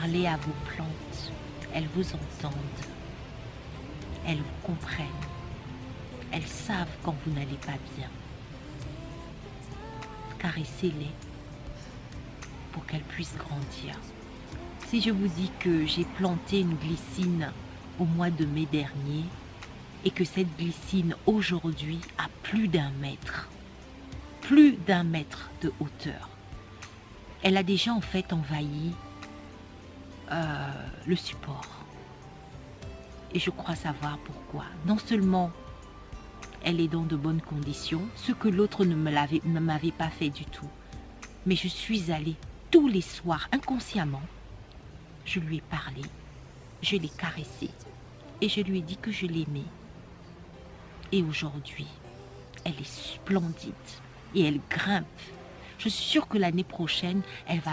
Parlez à vos plantes, elles vous entendent, elles vous comprennent, elles savent quand vous n'allez pas bien. Caressez-les pour qu'elles puissent grandir. Si je vous dis que j'ai planté une glycine au mois de mai dernier et que cette glycine aujourd'hui a plus d'1 mètre de hauteur, elle a déjà en fait envahi le support. Et je crois savoir pourquoi. Non seulement elle est dans de bonnes conditions, ce que l'autre ne m'avait pas fait du tout, mais je suis allée tous les soirs inconsciemment, je lui ai parlé, je l'ai caressée et je lui ai dit que je l'aimais. Et aujourd'hui, elle est splendide et elle grimpe. Je suis sûre que l'année prochaine, elle va